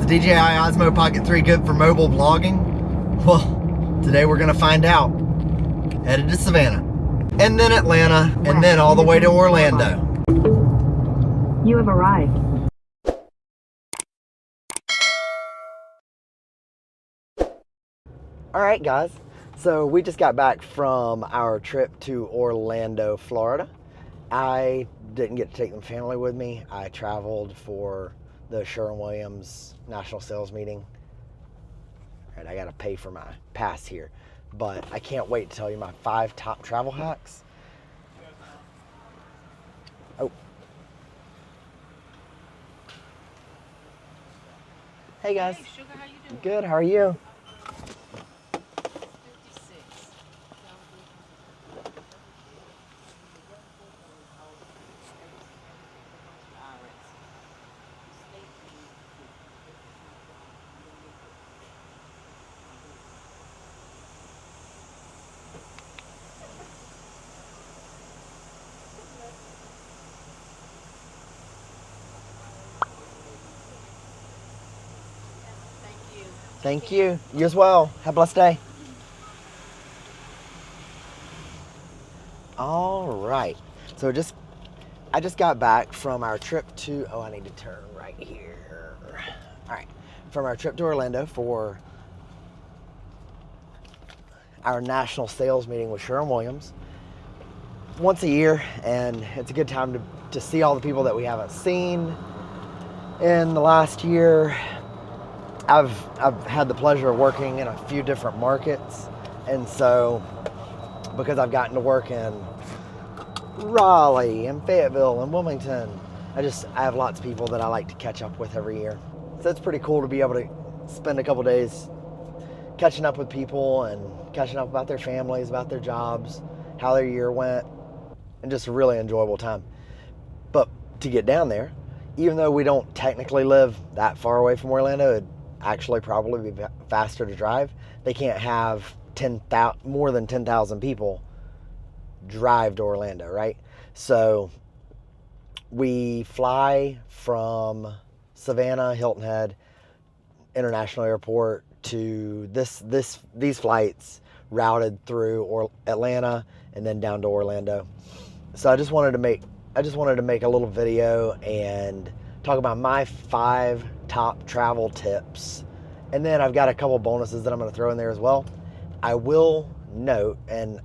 the DJI Osmo Pocket 3 good for mobile vlogging? Well, today we're going to find out. Headed to Savannah, and then Atlanta, and then all the way to Orlando. You have arrived. Alright guys, so we just got back from our trip to Orlando, Florida. I didn't get to take the family with me. I traveled for the Sherwin-Williams National Sales Meeting. Alright, I gotta pay for my pass here. But I can't wait to tell you my 5 top travel hacks. Oh. Hey guys. Hey, Sugar, how you doing? Good, how are you? 56. Thank you. You as well. Have a blessed day. All right. So I just got back from our trip to, I need to turn right here. All right. From our trip to Orlando for our national sales meeting with Sherwin-Williams. Once a year, and it's a good time to see all the people that we haven't seen in the last year. I've had the pleasure of working in a few different markets, and so because I've gotten to work in Raleigh and Fayetteville and Wilmington, I have lots of people that I like to catch up with every year. So it's pretty cool to be able to spend a couple days catching up with people and catching up about their families, about their jobs, how their year went, and just a really enjoyable time. But to get down there, even though we don't technically live that far away from Orlando, it'd actually probably be faster to drive. They can't have more than 10,000 people drive to Orlando, right? So we fly from Savannah, Hilton Head International Airport to these flights routed through Atlanta and then down to Orlando. So I just wanted to make a little video and talk about my 5 top travel tips. And then I've got a couple bonuses that I'm going to throw in there as well. I will note, and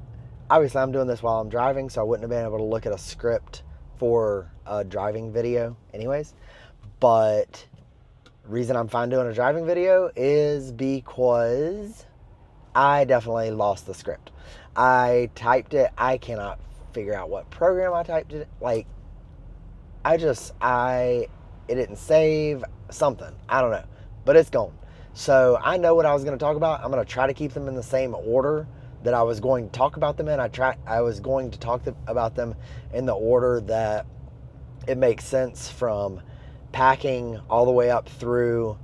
obviously I'm doing this while I'm driving, so I wouldn't have been able to look at a script for a driving video anyways. But the reason I'm fine doing a driving video is because I definitely lost the script. I typed it. I cannot figure out what program I typed it. It didn't save something. I don't know, but it's gone. So I know what I was going to talk about. I'm going to try to keep them in the same order that I was going to talk about them in. I was going to talk about them in the order that it makes sense, from packing all the way up through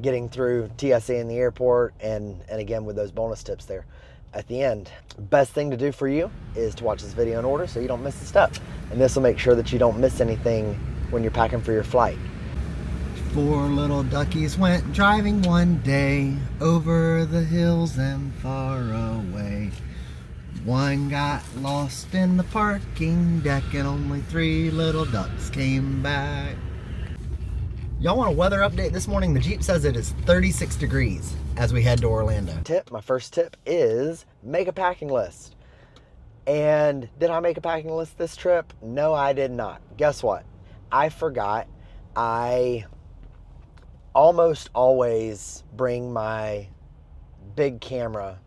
getting through TSA in the airport, and again with those bonus tips there at the end. Best thing to do for you is to watch this video in order so you don't miss a step, and this will make sure that you don't miss anything when you're packing for your flight. 4 little duckies went driving one day over the hills and far away. One got lost in the parking deck and only 3 little ducks came back. Y'all want a weather update this morning? The Jeep says it is 36 degrees as we head to Orlando. My first tip is make a packing list. And did I make a packing list this trip? No, I did not. Guess what? I forgot. I almost always bring my big camera,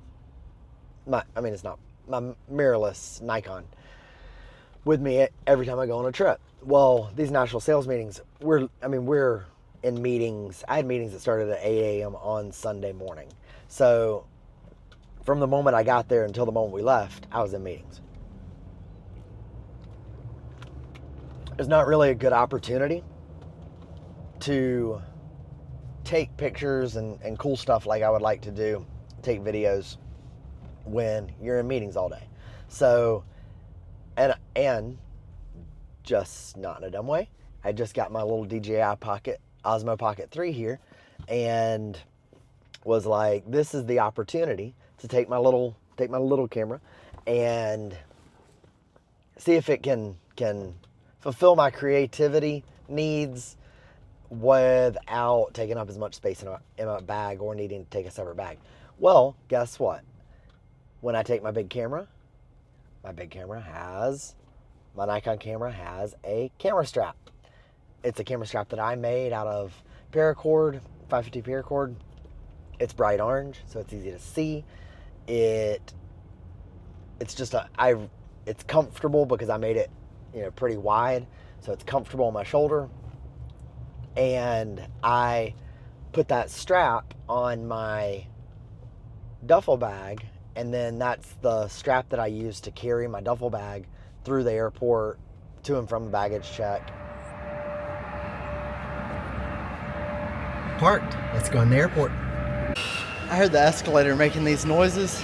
it's not my mirrorless Nikon, with me every time I go on a trip. Well, these national sales meetings, we're in meetings. I had meetings that started at 8 a.m. on Sunday morning. So from the moment I got there until the moment we left, I was in meetings. It's not really a good opportunity to take pictures and cool stuff like I would like to do, take videos when you're in meetings all day. So, and just not in a dumb way, I just got my little DJI Osmo Pocket 3 here, and was like, this is the opportunity to take my little camera and see if it can fulfill my creativity needs without taking up as much space in my bag or needing to take a separate bag. Well, guess what? When I take my Nikon camera has a camera strap. It's a camera strap that I made out of paracord, 550 paracord. It's bright orange, so it's easy to see. It's comfortable because I made it, pretty wide, so it's comfortable on my shoulder. And I put that strap on my duffel bag, and then that's the strap that I use to carry my duffel bag through the airport to and from the baggage check. Parked. Let's go in the airport. I heard the escalator making these noises,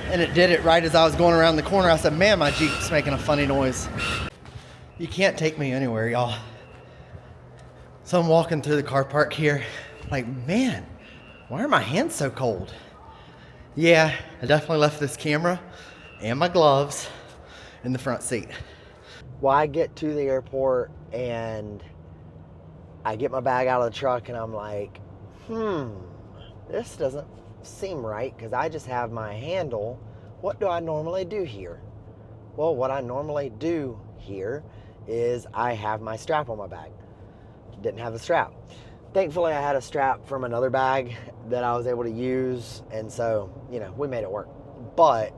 and it did it right as I was going around the corner. I said, man, my Jeep's making a funny noise. You can't take me anywhere, y'all. So I'm walking through the car park here, like, man, why are my hands so cold? Yeah, I definitely left this camera and my gloves in the front seat. Well, I get to the airport and I get my bag out of the truck and I'm like, this doesn't seem right because I just have my handle. What do I normally do here? Well, what I normally do here is I have my strap on my bag. Didn't have the strap. Thankfully, I had a strap from another bag that I was able to use, and so, we made it work. But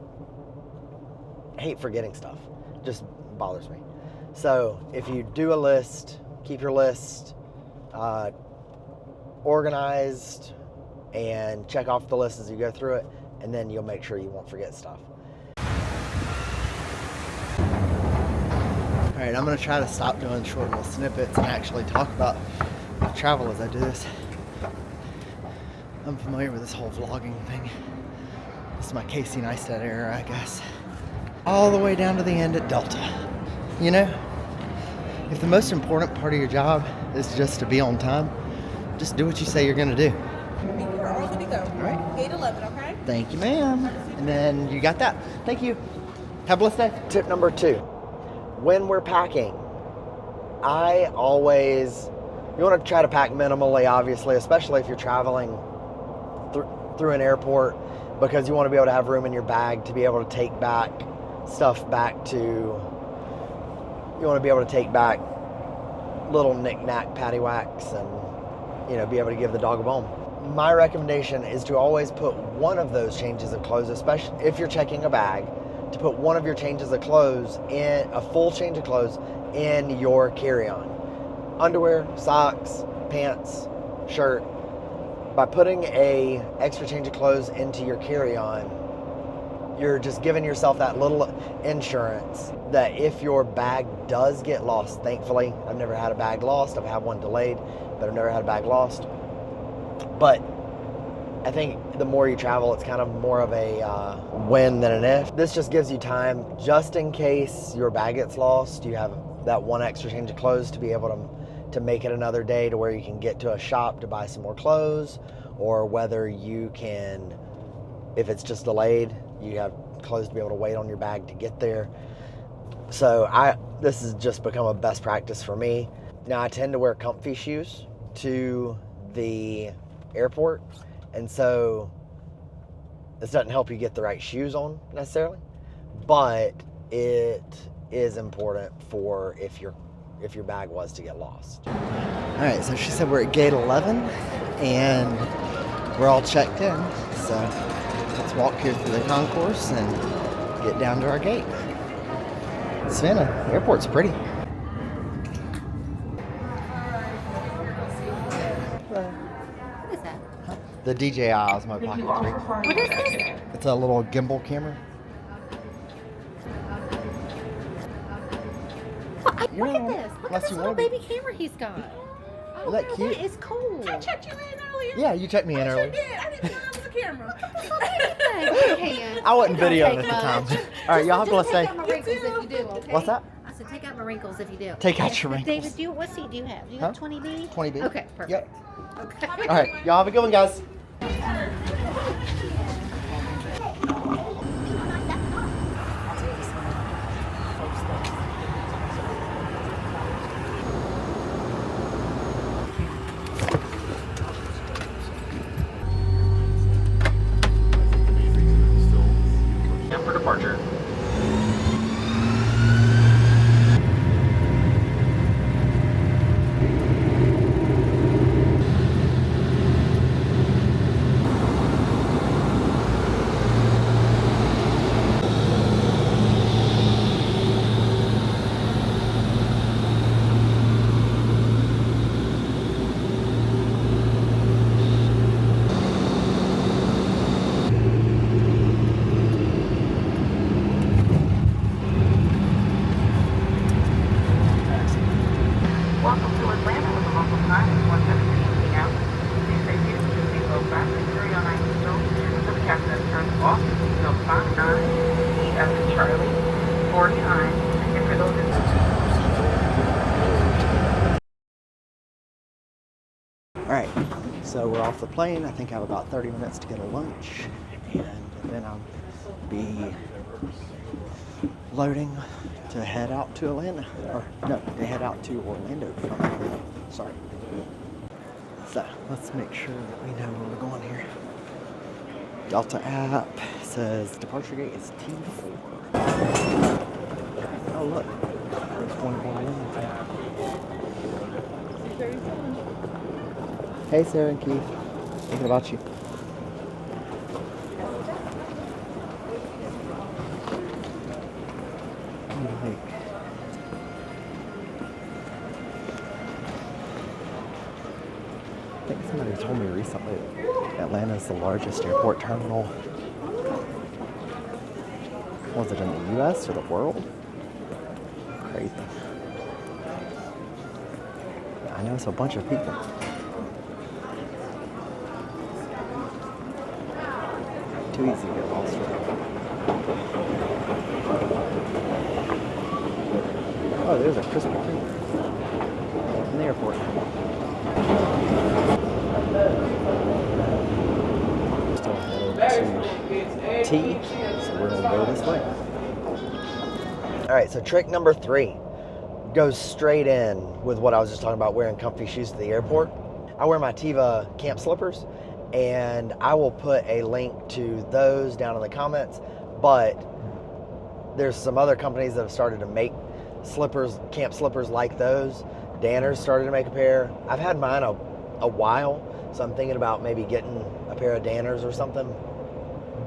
I hate forgetting stuff. It just bothers me. So if you do a list, keep your list organized and check off the list as you go through it, and then you'll make sure you won't forget stuff. All right, I'm gonna try to stop doing short little snippets and actually talk about travel as I do this. I'm familiar with this whole vlogging thing. This is my Casey Neistat era, I guess. All the way down to the end at Delta. If the most important part of your job is just to be on time, just do what you say you're gonna do. We're all good to go. All right. Gate 11, okay? Thank you, ma'am. And then you got that. Thank you. Have a blessed day. Tip number 2. When we're packing, you want to try to pack minimally, obviously, especially if you're traveling through an airport, because you want to be able to have room in your bag to be able to take back stuff you want to be able to take back little knick-knack paddywhacks and, be able to give the dog a bone. My recommendation is to always put one of those changes of clothes, especially if you're checking a bag, to put one of your changes of clothes in, a full change of clothes, in your carry-on. Underwear, socks, pants, shirt. By putting a extra change of clothes into your carry-on, you're just giving yourself that little insurance that if your bag does get lost, thankfully, I've never had a bag lost. I've had one delayed, but I've never had a bag lost. But I think the more you travel, it's kind of more of a win than an if. This just gives you time, just in case your bag gets lost, you have that one extra change of clothes to be able to make it another day to where you can get to a shop to buy some more clothes, or whether you can, if it's just delayed, you have clothes to be able to wait on your bag to get there. So this has just become a best practice for me. Now I tend to wear comfy shoes to the airport, and so this doesn't help you get the right shoes on necessarily, but it is important for if your bag was to get lost. All right, so she said we're at gate 11 and we're all checked in. So let's walk here through the concourse and get down to our gate. Savannah, the airport's pretty. What is that? The DJI Osmo Pocket 3. What is this? It's a little gimbal camera. Look at this. Look at this little baby camera he's got. Oh, Isn't that cute? That is cool. I checked you in earlier. Yeah, you checked me in I earlier. sure did. I didn't know I was a camera. I wasn't videoing at the time. All right, y'all have a blessed day. Check out my wrinkles if you do, okay? What's that? I said, So take out my wrinkles if you do. Take out your wrinkles. David, what seat do you have? Do you have 20B? 20B. Okay, perfect. Yep. Okay. All right, y'all have a good one, guys. For departure. Welcome to Atlanta with the local time is 1:17 p.m. Please stay seated with your seatbelt fastened and carry on ice stove until the captain has turned off the seatbelt sign 9, E after Charlie, 4 times, and for those All right, so we're off the plane. I think I have about 30 minutes to get a lunch, and then I'll be loading to head out to Atlanta, or no, to head out to Orlando from Atlanta. Sorry. So let's make sure that we know where we're going here. Delta app says departure gate is T4. Oh look, there's one going in. Hey Sarah and Keith, thinking about you. I think somebody told me recently that Atlanta is the largest airport terminal. Was it in the US or the world? Crazy. I know it's a bunch of people. Too easy to get lost with. Oh, there's a Krispy Kreme in the airport. Still headed to T, so we're gonna go this way. All right, so trick number 3 goes straight in with what I was just talking about, wearing comfy shoes to the airport. I wear my Tiva camp slippers, and I will put a link to those down in the comments, but there's some other companies that have started to make slippers, camp slippers like those. Danner's started to make a pair. I've had mine a while, so I'm thinking about maybe getting a pair of Danner's or something.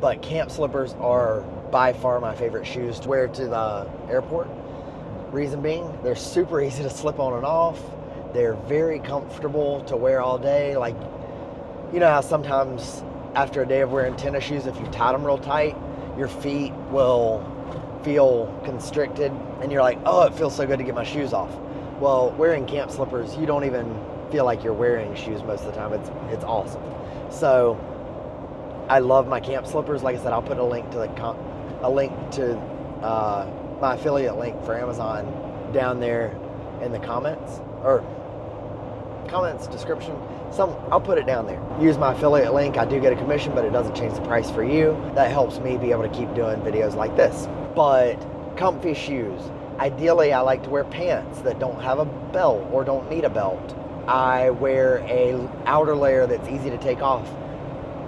But camp slippers are by far my favorite shoes to wear to the airport. Reason being, they're super easy to slip on and off. They're very comfortable to wear all day. Like, you know how sometimes after a day of wearing tennis shoes, if you tie them real tight, your feet will feel constricted and you're like, oh, it feels so good to get my shoes off. Well, wearing camp slippers, you don't even feel like you're wearing shoes most of the time. It's awesome. So I love my camp slippers. Like I said, I'll put a link to my affiliate link for Amazon down there in the comments, or comments description. I'll put it down there. Use my affiliate link. I do get a commission, but it doesn't change the price for you. That helps me be able to keep doing videos like this. But comfy shoes. Ideally, I like to wear pants that don't have a belt or don't need a belt. I wear a outer layer that's easy to take off,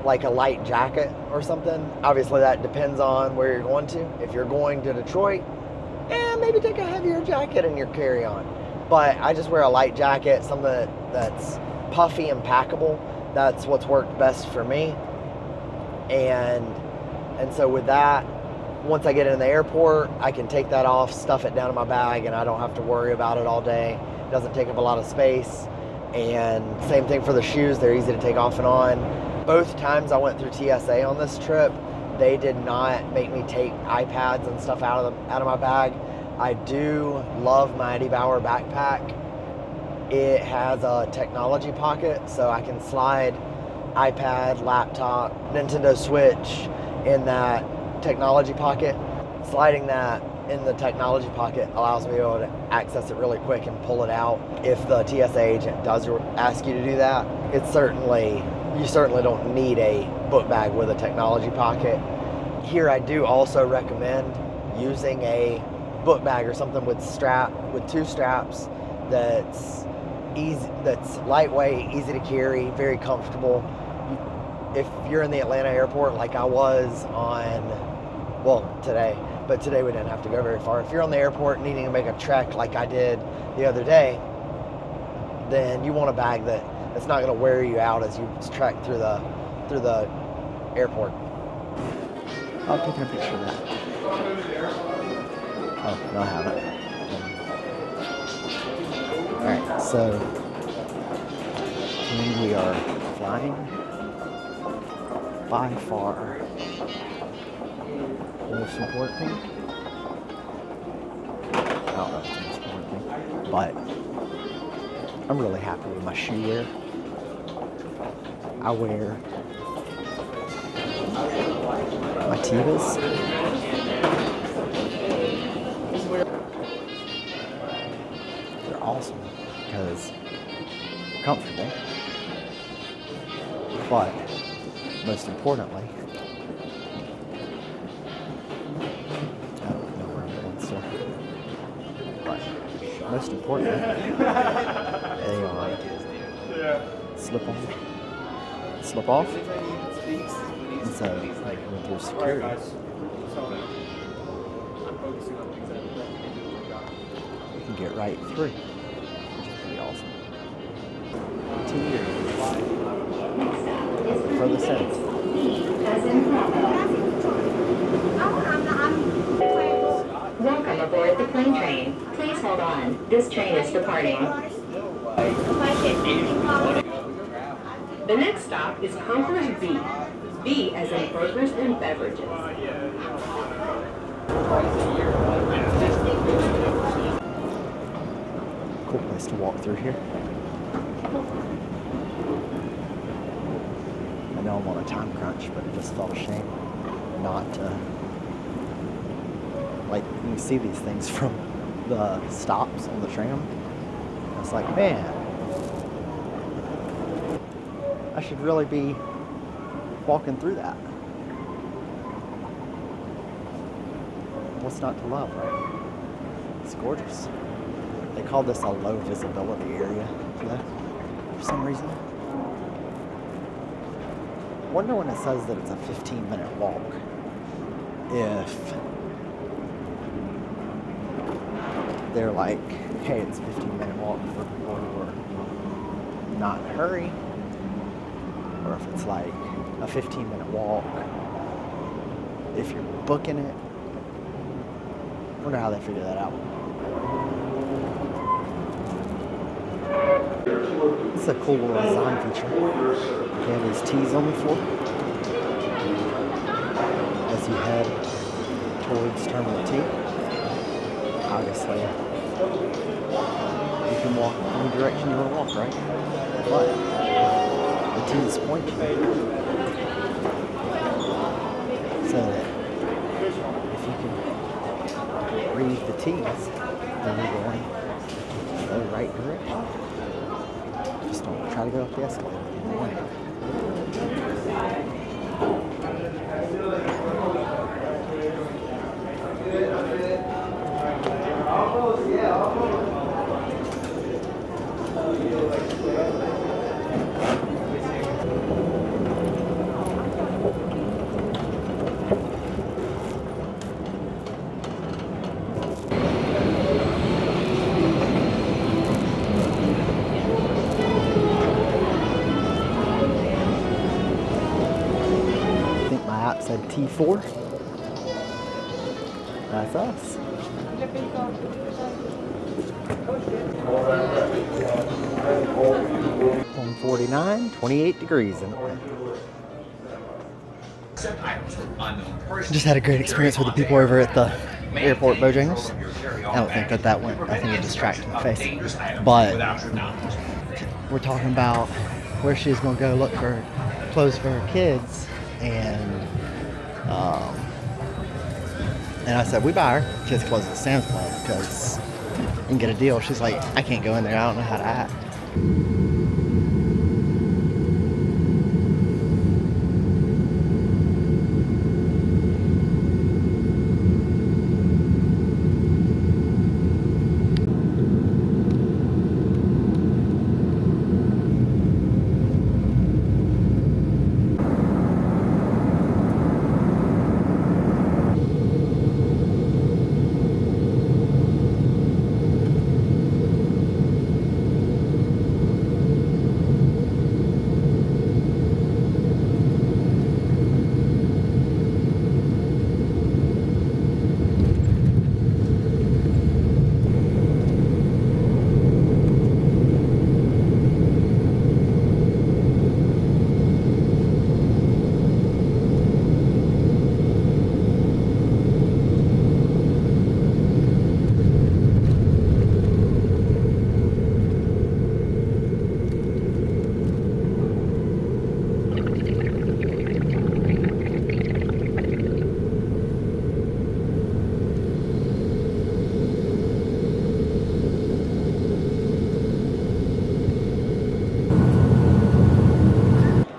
like a light jacket or something. Obviously, that depends on where you're going to. If you're going to Detroit, maybe take a heavier jacket in your carry-on. But I just wear a light jacket, something that's puffy and packable. That's what's worked best for me. And so with that, once I get in the airport, I can take that off, stuff it down in my bag, and I don't have to worry about it all day. It doesn't take up a lot of space. And same thing for the shoes. They're easy to take off and on. Both times I went through TSA on this trip, they did not make me take iPads and stuff out of my bag. I do love my Eddie Bauer backpack. It has a technology pocket, so I can slide iPad, laptop, Nintendo Switch in that technology pocket. Sliding that in the technology pocket allows me to be able to access it really quick and pull it out. If the TSA agent does ask you to do that, you certainly don't need a book bag with a technology pocket. Here I do also recommend using a book bag or something with two straps that's easy, that's lightweight, easy to carry, very comfortable. If you're in the Atlanta airport like I was today, but today we didn't have to go very far. If you're on the airport needing to make a trek like I did the other day, then you want a bag that's not going to wear you out as you trek through the airport. I'm taking a picture of that. Oh, no, I haven't. Alright, so we are flying by far. Most important thing, I don't know if it's the most important thing, but I'm really happy with my shoe wear. I wear my Tevas. They're awesome because they're comfortable, but most importantly, most importantly, they slip off, and so like with your security, you can get right through, which is pretty awesome. 2 years for the sense. Welcome aboard the plane train. Please hold on. This train is departing. The next stop is Concourse B. B as in burgers and beverages. Cool place to walk through here. I know I'm on a time crunch, but it just felt a shame not to. Like, you can see these things from the stops on the tram. It's like, man, I should really be walking through that. What's not to love, right? It's gorgeous. They call this a low visibility area, for some reason. I wonder when it says that it's a 15-minute walk, if they're like, hey, it's a 15-minute walk for people who are not in a hurry, or if it's like a 15-minute walk if you're booking it. I wonder how they figure that out. It's a cool little design feature. They have these T's on the floor as you head towards Terminal T. Obviously, you can walk any direction you want to walk, right? But the T's point you. So that if you can read the T's, then you're going the right direction. Just don't try to go up the escalator in the way. Said T4. That's us. 149, 28 degrees in it. Just had a great experience with the people over at the airport Bojangles. I don't think that went. I think it distracted my face. But we're talking about where she's going to go look for clothes for her kids, and And I said, we buy our kids' clothes at Sam's Club because you can get a deal. She's like, I can't go in there. I don't know how to act.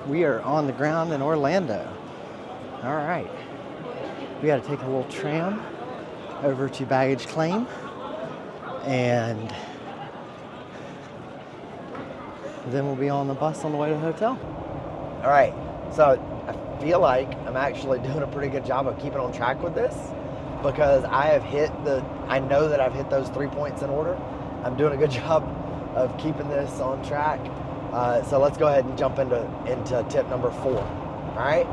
We are on the ground in Orlando. All right. We got to take a little tram over to baggage claim, and then we'll be on the bus on the way to the hotel. All right, so I feel like I'm actually doing a pretty good job of keeping on track with this because I know that I've hit those 3 points in order. I'm doing a good job of keeping this on track. So let's go ahead and jump into tip number 4. All right,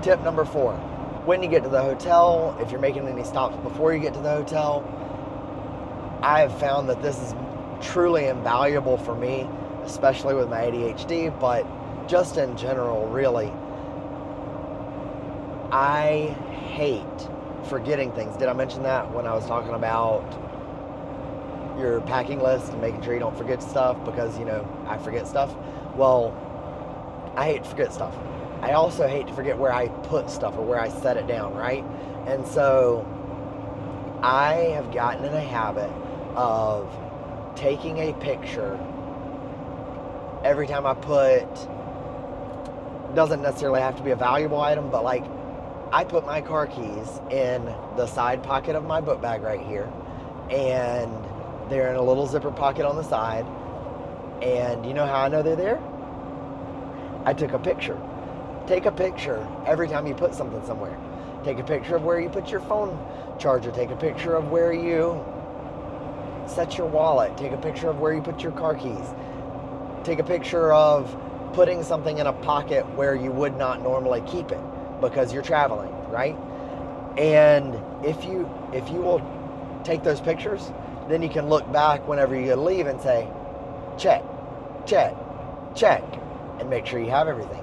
tip number 4. When you get to the hotel, if you're making any stops before you get to the hotel, I have found that this is truly invaluable for me, especially with my ADHD, but just in general, really. I hate forgetting things. Did I mention that when I was talking about your packing list and making sure you don't forget stuff because, I forget stuff? Well, I hate to forget stuff. I also hate to forget where I put stuff or where I set it down, right? And so I have gotten in a habit of taking a picture every time I doesn't necessarily have to be a valuable item, but like I put my car keys in the side pocket of my book bag right here, and they're in a little zipper pocket on the side. And you know how I know they're there? I took a picture. Take a picture every time you put something somewhere. Take a picture of where you put your phone charger. Take a picture of where you set your wallet. Take a picture of where you put your car keys. Take a picture of putting something in a pocket where you would not normally keep it because you're traveling, right? And if you will take those pictures, then you can look back whenever you leave and say, check, check, check, and make sure you have everything.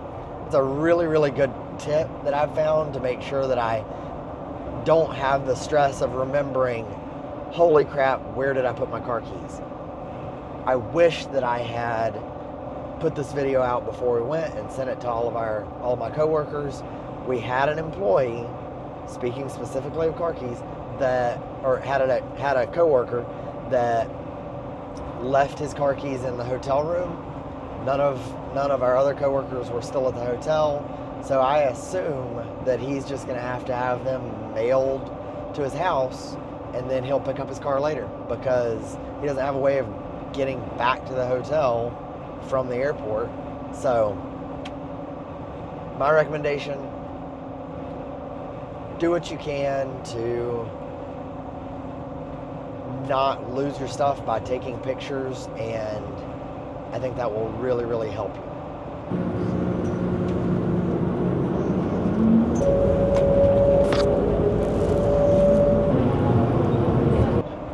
It's a really, really good tip that I've found to make sure that I don't have the stress of remembering, holy crap, where did I put my car keys? I wish that I had put this video out before we went and sent it to all my coworkers. We had an employee, speaking specifically of car keys, had a coworker that left his car keys in the hotel room. None of our other coworkers were still at the hotel, so I assume that he's just going to have them mailed to his house, and then he'll pick up his car later because he doesn't have a way of getting back to the hotel from the airport. So my recommendation, do what you can to not lose your stuff by taking pictures, and I think that will really, really help you.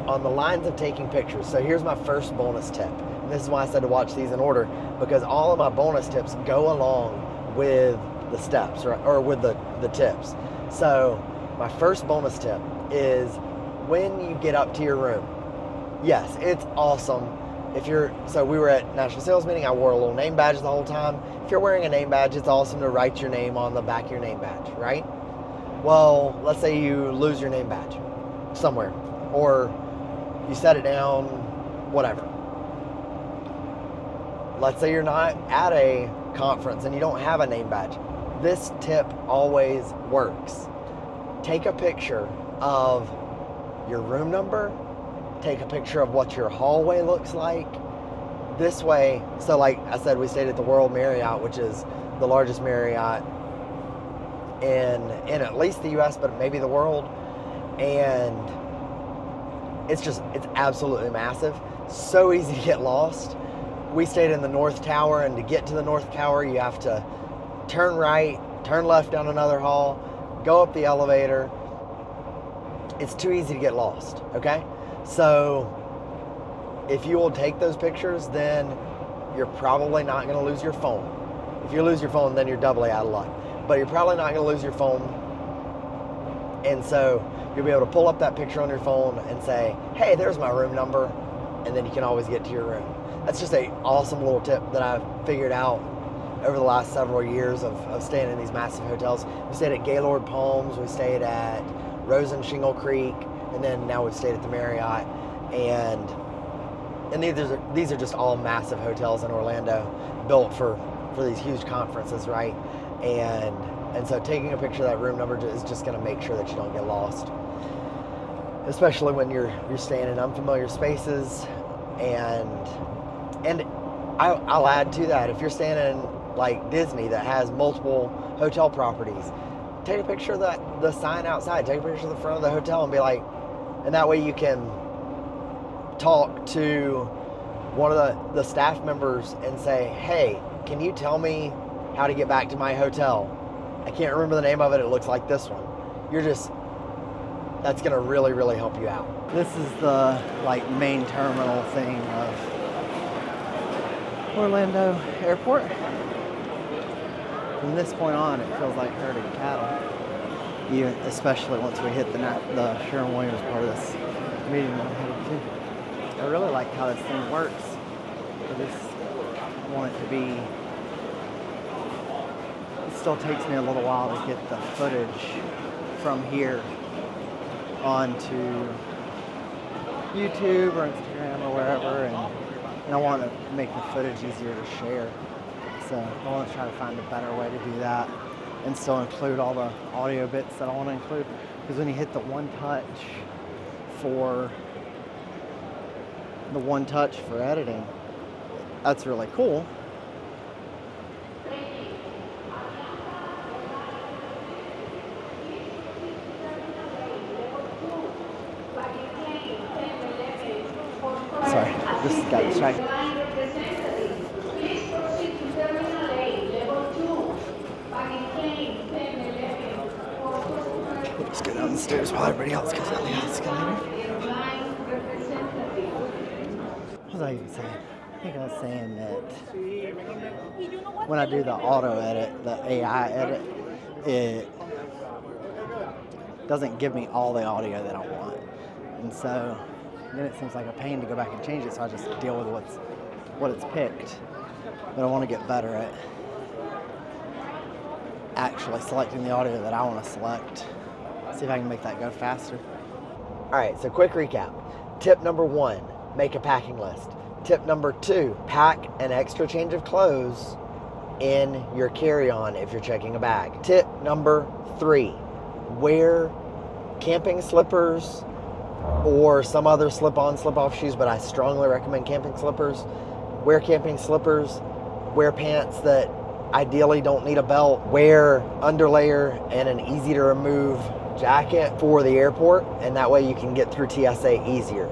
On the lines of taking pictures, so here's my first bonus tip. And this is why I said to watch these in order, because all of my bonus tips go along with the steps, or with the tips. So my first bonus tip is when you get up to your room. Yes, it's awesome. So we were at National Sales Meeting. I wore a little name badge the whole time. If you're wearing a name badge, it's awesome to write your name on the back of your name badge, right? Well, let's say you lose your name badge somewhere, or you set it down, whatever. Let's say you're not at a conference and you don't have a name badge. This tip always works. Take a picture of your room number, take a picture of what your hallway looks like. This way, so like I said, we stayed at the World Marriott, which is the largest Marriott in at least the US, but maybe the world. And it's absolutely massive. So easy to get lost. We stayed in the North Tower, and to get to the North Tower, you have to turn right, turn left down another hall, go up the elevator. It's too easy to get lost, okay? So if you will take those pictures, then you're probably not going to lose your phone. If you lose your phone, then you're doubly out of luck. But you're probably not going to lose your phone. And so you'll be able to pull up that picture on your phone and say, hey, there's my room number. And then you can always get to your room. That's just an awesome little tip that I've figured out over the last several years of staying in these massive hotels. We stayed at Gaylord Palms, we stayed at Rose and Shingle Creek, and then now we've stayed at the Marriott. And these are just all massive hotels in Orlando, built for these huge conferences, right? And so taking a picture of that room number is just going to make sure that you don't get lost, especially when you're staying in unfamiliar spaces. And I'll add to that, if you're staying in like Disney that has multiple hotel properties, take a picture of the sign outside, take a picture of the front of the hotel and be like, and that way you can talk to one of the staff members and say, hey, can you tell me how to get back to my hotel? I can't remember the name of it. It looks like this one. That's going to really, really help you out. This is the like main terminal thing of Orlando Airport. From this point on, it feels like herding cattle. Even especially once we hit the Sherwin-Williams part of this meeting that I'm headed to. I really like how this thing works. I just want it to be. It still takes me a little while to get the footage from here onto YouTube or Instagram or wherever, and I want to make the footage easier to share. So I want to try to find a better way to do that and still include all the audio bits that I want to include. Because when you hit the one touch for editing, that's really cool. Sorry, this got distracted. Let's go down the stairs while everybody else goes down the escalator. What was I even saying? I think I was saying that when I do the auto edit, the AI edit, it doesn't give me all the audio that I want. And so then it seems like a pain to go back and change it, so I just deal with what it's picked. But I want to get better at actually selecting the audio that I want to select. See if I can make that go faster. All right, so quick recap. Tip number 1, make a packing list. Tip number 2, pack an extra change of clothes in your carry-on if you're checking a bag. Tip number 3, wear camping slippers or some other slip-on, slip-off shoes, but I strongly recommend camping slippers. Wear camping slippers, wear pants that ideally don't need a belt, wear underlayer and an easy-to-remove jacket for the airport, and that way you can get through TSA easier.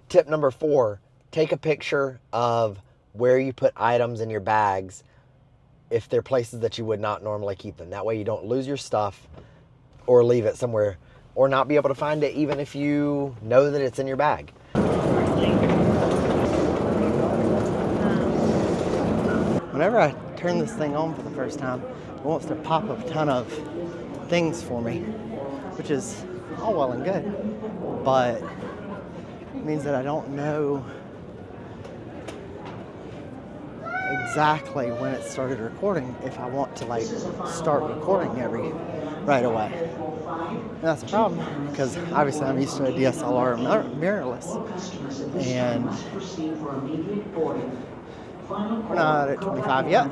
Tip number 4, take a picture of where you put items in your bags if they're places that you would not normally keep them. That way you don't lose your stuff or leave it somewhere or not be able to find it even if you know that it's in your bag. Whenever I turn this thing on for the first time, it wants to pop a ton of things for me, which is all well and good, but it means that I don't know exactly when it started recording if I want to like start recording right away. And that's a problem because obviously I'm used to a DSLR mirrorless, and we're not at 25 yet.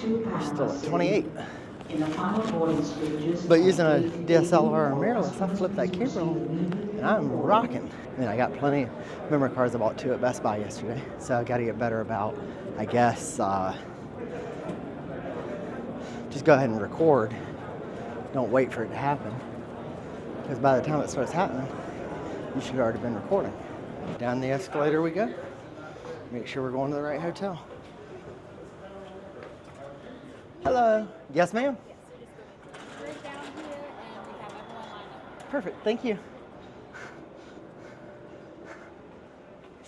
We're still at 28. But using a DSLR mirrorless, I flip that camera on and I'm rocking. And I got plenty of memory cards. I bought 2 at Best Buy yesterday. So I got to get better about, I guess, just go ahead and record. Don't wait for it to happen. Because by the time it starts happening, you should have already been recording. Down the escalator we go. Make sure we're going to the right hotel. Hello. Yes, ma'am? Straight down here, and we have everyone lined up. Perfect. Thank you.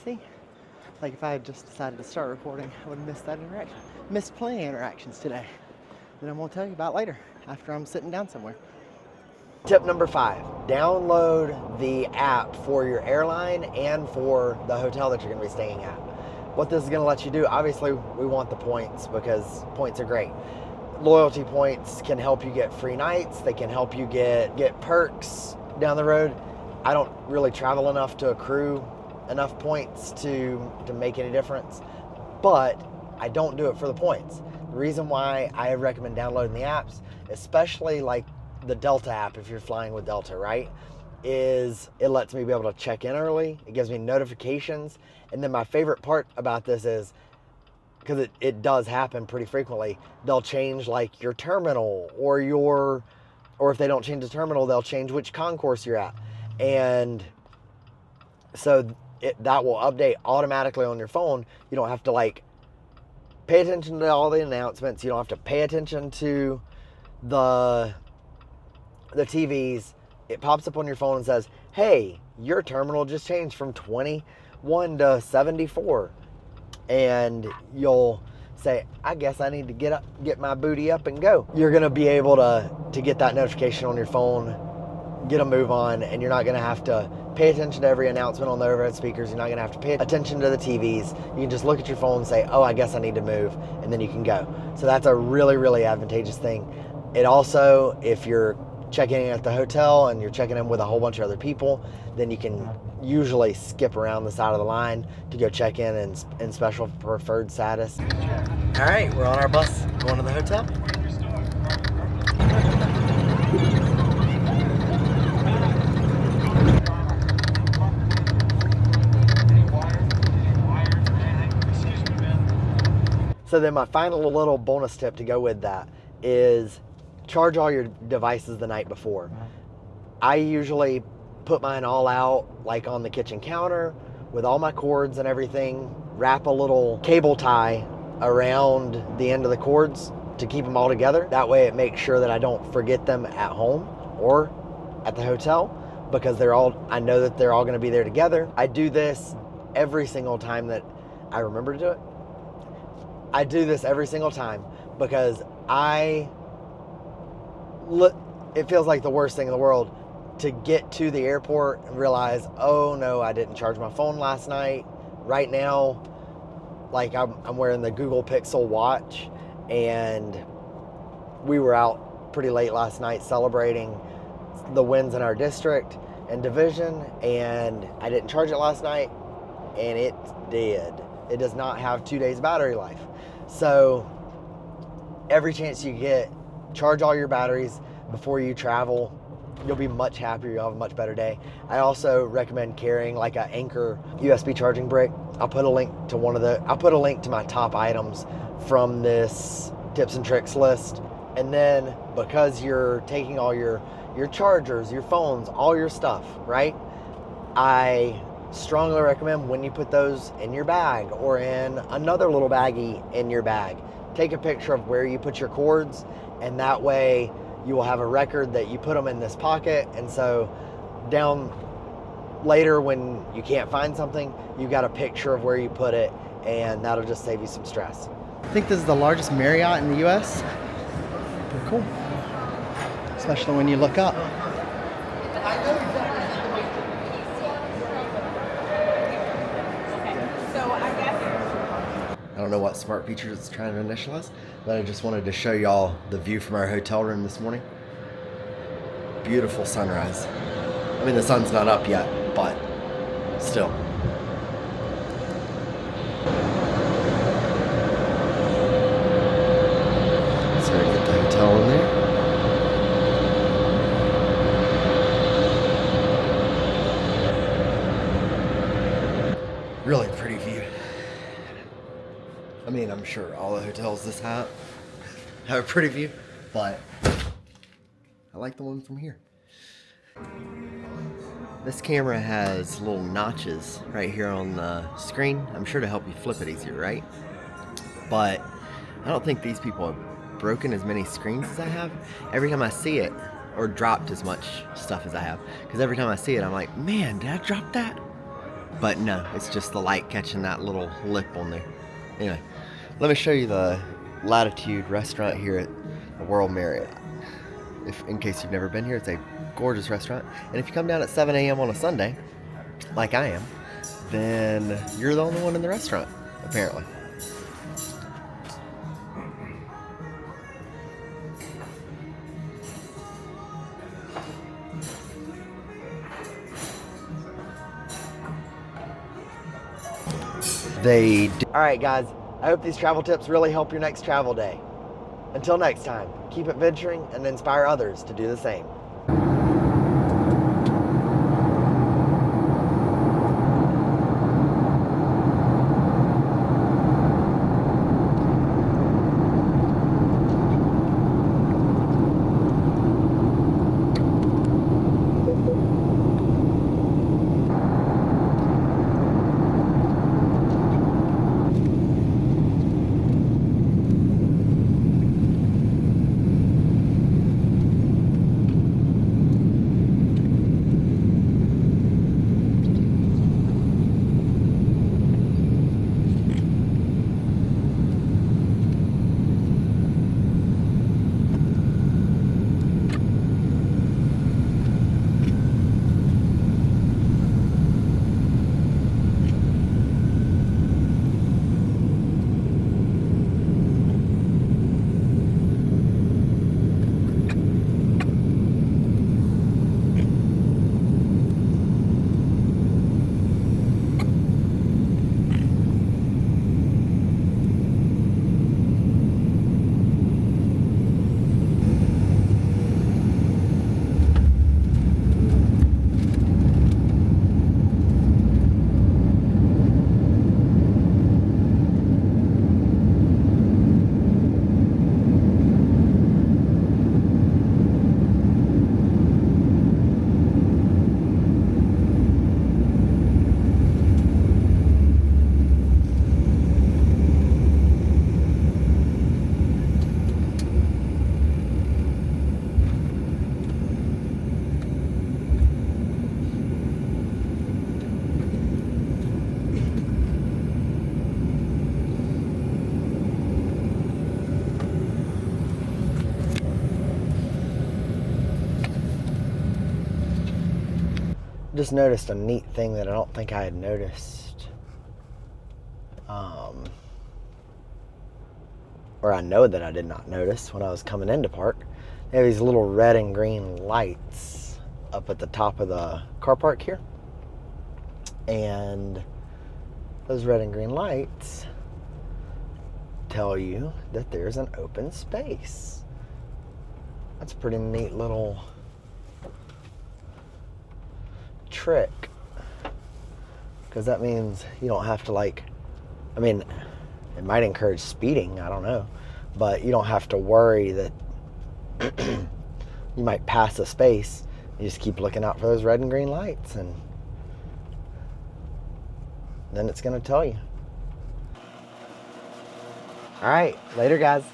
See? Like if I had just decided to start recording, I would have missed that interaction. Missed plenty of interactions today that I'm going to tell you about later after I'm sitting down somewhere. Tip number 5, download the app for your airline and for the hotel that you're going to be staying at. What this is going to let you do, obviously we want the points because points are great. Loyalty points can help you get free nights. They can help you get perks down the road. I don't really travel enough to accrue enough points to make any difference, but I don't do it for the points. The reason why I recommend downloading the apps, especially like the Delta app if you're flying with Delta, right, is it lets me be able to check in early. It gives me notifications. And then my favorite part about this is, because it does happen pretty frequently, they'll change like your terminal or if they don't change the terminal, they'll change which concourse you're at. And so that will update automatically on your phone. You don't have to like pay attention to all the announcements. You don't have to pay attention to the TVs. It pops up on your phone and says, hey, your terminal just changed from 21 to 74. And you'll say, I guess I need to get my booty up and go. You're going to be able to get that notification on your phone, get a move on, and you're not going to have to pay attention to every announcement on the overhead speakers. You're not going to have to pay attention to the TVs. You can just look at your phone and say, oh, I guess I need to move, and then you can go. So that's a really, really advantageous thing. It also, if you're checking in at the hotel and you're checking in with a whole bunch of other people, then you can usually skip around the side of the line to go check in special preferred status. All right, we're on our bus going to the hotel. So then my final little bonus tip to go with that is charge all your devices the night before. I usually put mine all out like on the kitchen counter with all my cords and everything, wrap a little cable tie around the end of the cords to keep them all together. That way it makes sure that I don't forget them at home or at the hotel, because I know that they're all going to be there together. I do this every single time that I remember to do it. I do this every single time because it feels like the worst thing in the world to get to the airport and realize, oh no, I didn't charge my phone last night. Right now, like I'm wearing the Google Pixel watch, and we were out pretty late last night celebrating the wins in our district and division, and I didn't charge it last night, and it did. It does not have 2 days battery life. So every chance you get, charge all your batteries before you travel. You'll be much happier. You'll have a much better day. I also recommend carrying like an Anchor USB charging brick. I'll put a link to my top items from this tips and tricks list. And then because you're taking all your chargers, your phones, all your stuff, right? I strongly recommend when you put those in your bag or in another little baggie in your bag, take a picture of where you put your cords, and that way you will have a record that you put them in this pocket. And so down later when you can't find something, you got a picture of where you put it, and that'll just save you some stress. I think this is the largest Marriott in the US. Pretty cool. Especially when you look up. don't know what smart features it's trying to initialize, but I just wanted to show y'all the view from our hotel room this morning. Beautiful sunrise. I mean, the sun's not up yet, but still. So I get the hotel in there. Really pretty view. I mean, I'm sure all the hotels this high have a pretty view, but I like the one from here. This camera has little notches right here on the screen. I'm sure to help you flip it easier, right? But I don't think these people have broken as many screens as I have. Every time I see it, or dropped as much stuff as I have, because every time I see it, I'm like, man, did I drop that? But no, it's just the light catching that little lip on there. Anyway, let me show you the Latitude restaurant here at the World Marriott. In case you've never been here, it's a gorgeous restaurant. And if you come down at 7 a.m. on a Sunday, like I am, then you're the only one in the restaurant, apparently. Alright guys, I hope these travel tips really help your next travel day. Until next time, keep adventuring and inspire others to do the same. Just noticed a neat thing that I don't think I had noticed. Or I know that I did not notice when I was coming into park. They have these little red and green lights up at the top of the car park here. And those red and green lights tell you that there's an open space. That's a pretty neat little trick, because that means you don't have to I mean, it might encourage speeding, I don't know, but you don't have to worry that you might pass a space. You just keep looking out for those red and green lights, and then it's going to tell you. All right, later guys.